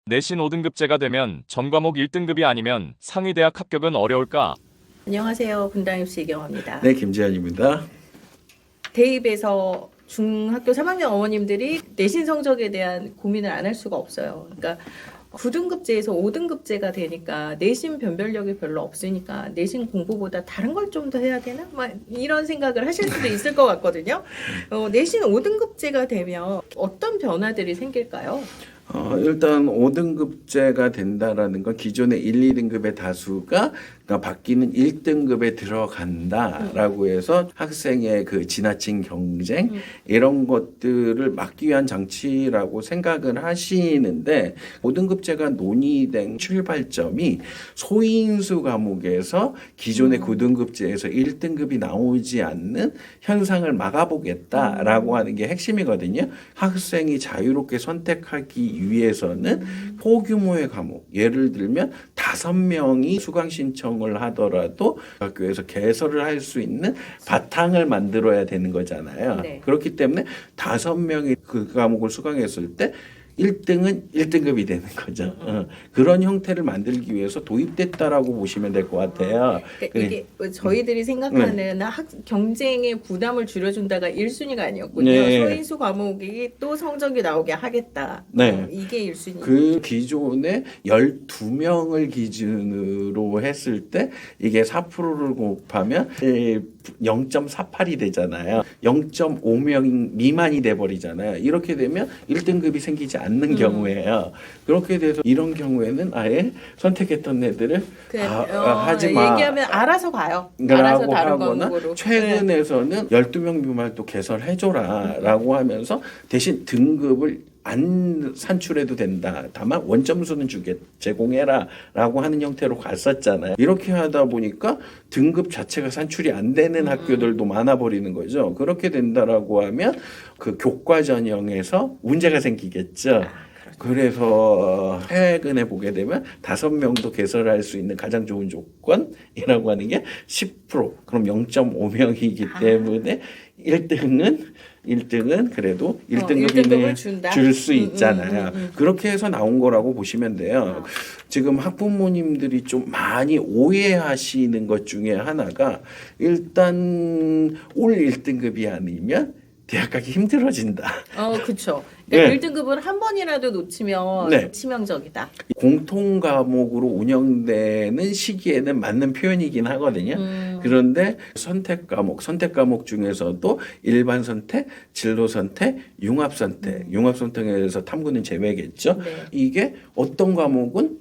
내신 5등급제가 되면 전 과목 1등급이 아니면 상위 대학 합격은 어려울까? 안녕하세요. 분당입시 이경화입니다. 네, 김재현입니다. 대입에서 중학교 3학년 어머님들이 내신 성적에 대한 고민을 안 할 수가 없어요. 그러니까 9등급제에서 5등급제가 되니까 내신 변별력이 별로 없으니까 내신 공부보다 다른 걸 좀 더 해야 되나? 막 이런 생각을 하실 수도 있을 것 같거든요. 내신 5등급제가 되면 어떤 변화들이 생길까요? 일단 5등급제가 된다라는 건 기존의 1, 2등급의 다수가 그러니까 바뀌는 1등급에 들어간다라고 해서 학생의 그 지나친 경쟁 이런 것들을 막기 위한 장치라고 생각을 하시는데 5등급제가 논의된 출발점이 소인수 과목에서 기존의 9등급제에서 1등급이 나오지 않는 현상을 막아보겠다라고 하는 게 핵심이거든요. 학생이 자유롭게 선택하기 위해서는 소규모의 과목, 예를 들면 5명이 수강 신청을 하더라도 학교에서 개설을 할 수 있는 바탕을 만들어야 되는 거잖아요. 네. 그렇기 때문에 5명이 그 과목을 수강했을 때 1등은 1등급이 되는 거죠. 그런 형태를 만들기 위해서 도입됐다라고 보시면 될 것 같아요. 그러니까 이게 저희들이 생각하는 경쟁의 부담을 줄여준다가 1순위가 아니었군요. 네. 소인수 과목이 또 성적이 나오게 하겠다. 네. 이게 1순위. 그 기존에 12명을 기준으로 했을 때 이게 4%를 곱하면 0.48이 되잖아요. 0.5명 미만이 돼버리잖아요. 이렇게 되면 1등급이 생기지 않는 경우예요. 그렇게 돼서 이런 경우에는 아예 선택했던 애들을 하지 마. 얘기하면 알아서 가요. 알아서 라고 다른 하거나 과목으로. 최근에서는 12명 미만 또 개설해줘라 라고 하면서 대신 등급을 안 산출해도 된다. 다만 원점수는 제공해라 라고 하는 형태로 갔었잖아요. 이렇게 하다 보니까 등급 자체가 산출이 안 되는 학교들도 많아버리는 거죠. 그렇게 된다라고 하면 그 교과 전형에서 문제가 생기겠죠. 그래서 최근에 보게 되면 5명도 개설할 수 있는 가장 좋은 조건이라고 하는 게 10%. 그럼 0.5명이기 때문에 1등은 그래도 1등급을 줄 수 있잖아요. 그렇게 해서 나온 거라고 보시면 돼요. 지금 학부모님들이 좀 많이 오해하시는 것 중에 하나가 일단 올 1등급이 아니면 대학 가기 힘들어진다. 그렇죠. 그러니까 네. 1등급을 한 번이라도 놓치면 네. 치명적이다. 공통 과목으로 운영되는 시기에는 맞는 표현이긴 하거든요. 그런데 선택 과목 중에서도 일반 선택, 진로 선택, 융합 선택, 융합 선택에서 탐구는 제외겠죠. 네. 이게 어떤 과목은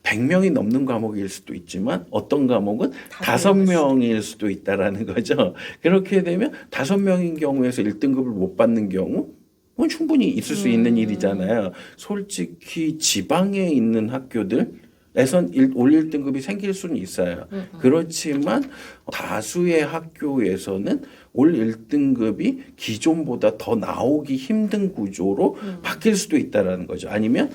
100명이 넘는 과목일 수도 있지만 어떤 과목은 5명일 수도 있다라는 거죠. 그렇게 되면 5명인 경우에서 1등급을 못 받는 경우 그건 충분히 있을 수 있는 일이잖아요. 솔직히 지방에 있는 학교들에선 올 1등급이 생길 수는 있어요. 그렇지만 다수의 학교에서는 올 1등급이 기존보다 더 나오기 힘든 구조로 바뀔 수도 있다라는 거죠. 아니면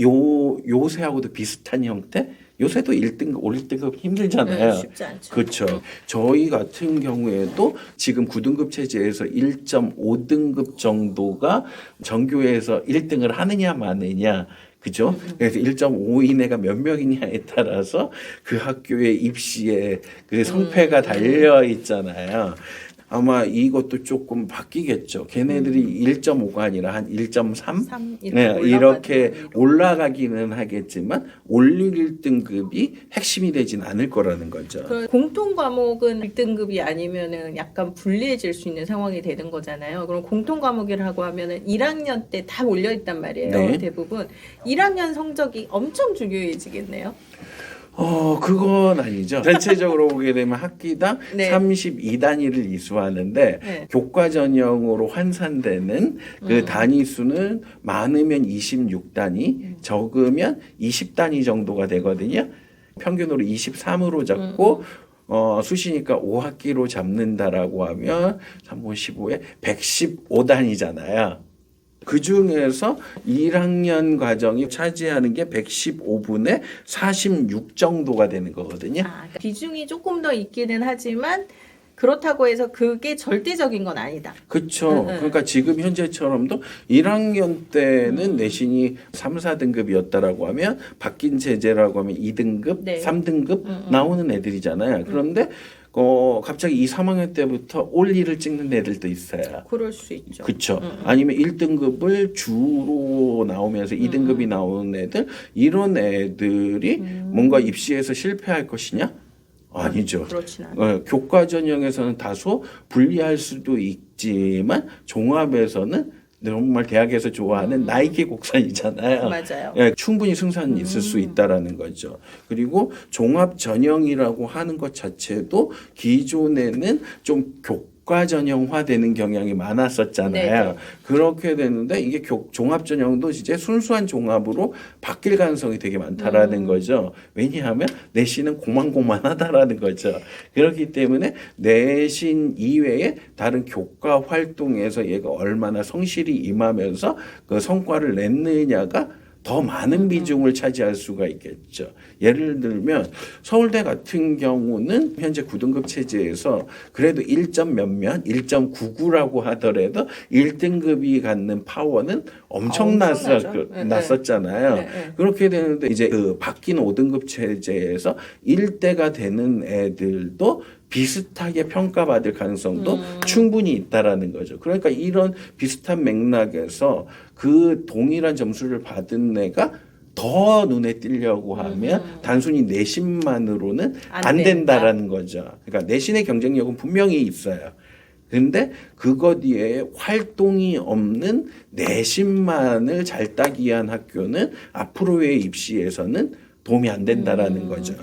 요새하고도 비슷한 형태? 요새도 1등급, 올 1등급 힘들잖아요. 쉽지 않죠. 그렇죠. 저희 같은 경우에도 지금 9등급 체제에서 1.5등급 정도가 전교에서 1등을 하느냐 마느냐. 그죠? 그래서 1.5 이내가 몇 명이냐에 따라서 그 학교의 입시에 그 성패가 달려 있잖아요. 아마 이것도 조금 바뀌겠죠. 걔네들이 1.5가 아니라 한 1.3? 이렇게 올라가기는 하겠지만 올릴 1등급이 핵심이 되진 않을 거라는 거죠. 공통 과목은 1등급이 아니면은 약간 불리해질 수 있는 상황이 되는 거잖아요. 그럼 공통 과목이라고 하면은 1학년 때 다 몰려 있단 말이에요. 네. 대부분 1학년 성적이 엄청 중요해지겠네요. 그건 아니죠. 전체적으로 보게 되면 학기당 네. 32단위를 이수하는데 네. 교과 전형으로 환산되는 그 단위 수는 많으면 26단위, 적으면 20단위 정도가 되거든요. 평균으로 23으로 잡고 수시니까 5학기로 잡는다라고 하면 3분 15에 115단위잖아요. 그 중에서 1학년 과정이 차지하는 게 115분의 46 정도가 되는 거거든요. 그러니까 비중이 조금 더 있기는 하지만 그렇다고 해서 그게 절대적인 건 아니다. 그렇죠. 그러니까 지금 현재처럼도 1학년 때는 내신이 3, 4등급이었다라고 하면 바뀐 제재라고 하면 2등급, 네. 3등급 나오는 애들이잖아요. 그런데 갑자기 2, 3학년 때부터 올 1을 찍는 애들도 있어요. 그럴 수 있죠. 그렇죠. 아니면 1등급을 주로 나오면서 2등급이 나오는 애들 이런 애들이 뭔가 입시에서 실패할 것이냐? 아니죠. 그렇진 않아요. 교과 전형에서는 다소 불리할 수도 있지만 종합에서는 정말 대학에서 좋아하는 나이키 곡선이잖아요. 맞아요. 예, 충분히 승산이 있을 수 있다라는 거죠. 그리고 종합 전형이라고 하는 것 자체도 기존에는 좀 교과 전형화되는 경향이 많았었잖아요. 네네. 그렇게 되는데 이게 종합 전형도 이제 순수한 종합으로 바뀔 가능성이 되게 많다라는 거죠. 왜냐하면 내신은 고만고만하다라는 거죠. 그렇기 때문에 내신 이외에 다른 교과 활동에서 얘가 얼마나 성실히 임하면서 그 성과를 냈느냐가 더 많은 비중을 차지할 수가 있겠죠. 예를 들면 서울대 같은 경우는 현재 9등급 체제에서 그래도 1점 몇몇 1.99라고 하더라도 1등급이 갖는 파워는 엄청나죠. 네, 났었잖아요. 네, 네. 그렇게 되는데 이제 그 바뀐 5등급 체제에서 1대가 되는 애들도 비슷하게 평가받을 가능성도 충분히 있다라는 거죠. 그러니까 이런 비슷한 맥락에서 그 동일한 점수를 받은 애가 더 눈에 띄려고 하면 단순히 내신만으로는 안 된다라는 거죠. 그러니까 내신의 경쟁력은 분명히 있어요. 근데 그것 이외에 활동이 없는 내신만을 잘 따기 위한 학교는 앞으로의 입시에서는 도움이 안 된다라는 거죠.